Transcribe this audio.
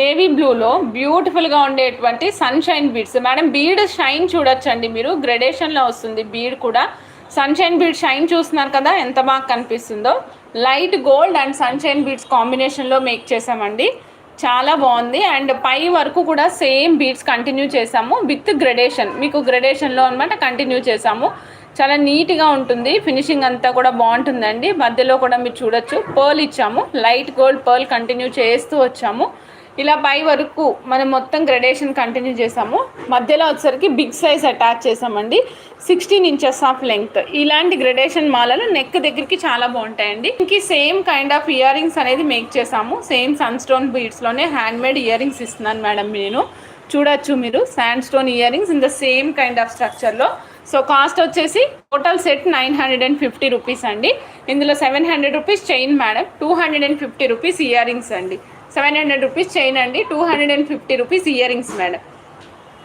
Navy బ్లూలో బ్యూటిఫుల్గా ఉండేటువంటి sunshine beads madam. Bead shine చూడొచ్చండి మీరు, గ్రెడేషన్లో వస్తుంది బీడ్ కూడా. సన్షైన్ బీడ్ షైన్ చూస్తున్నారు కదా ఎంత బాగా కనిపిస్తుందో. Light gold and sunshine beads కాంబినేషన్లో మేక్ చేసామండి. చాలా బాగుంది. అండ్ పై వరకు కూడా సేమ్ బీడ్స్ కంటిన్యూ చేసాము విత్ గ్రెడేషన్, మీకు గ్రెడేషన్లో అనమాట కంటిన్యూ చేసాము. చాలా నీట్గా ఉంటుంది, ఫినిషింగ్ అంతా కూడా బాగుంటుందండి. మధ్యలో కూడా మీరు చూడొచ్చు పర్ల్ ఇచ్చాము, లైట్ గోల్డ్ పర్ల్ కంటిన్యూ చేస్తూ వచ్చాము. ఇలా పై వరకు మనం మొత్తం గ్రెడేషన్ కంటిన్యూ చేసాము. మధ్యలో వచ్చేసరికి బిగ్ సైజ్ అటాచ్ చేసామండి, 16 ఇంచెస్ ఆఫ్ లెంగ్త్. ఇలాంటి గ్రెడేషన్ మాలలు నెక్ దగ్గరికి చాలా బాగుంటాయండి. ఇంక same kind of earrings అనేది మేక్ చేసాము. సేమ్ సన్ స్టోన్ బీడ్స్లోనే హ్యాండ్ మేడ్ ఇయర్ రింగ్స్ ఇస్తున్నాను మేడం. నేను చూడొచ్చు మీరు, sandstone earrings in the same kind of స్ట్రక్చర్లో. సో కాస్ట్ వచ్చేసి టోటల్ సెట్ 950 రూపీస్ అండి. ఇందులో 700 rupees chain madam, 250 rupees earrings అండి. 700 రూపీస్ చైన్ అండి, 250 రూపీస్ ఇయర్ రింగ్స్ మేడం.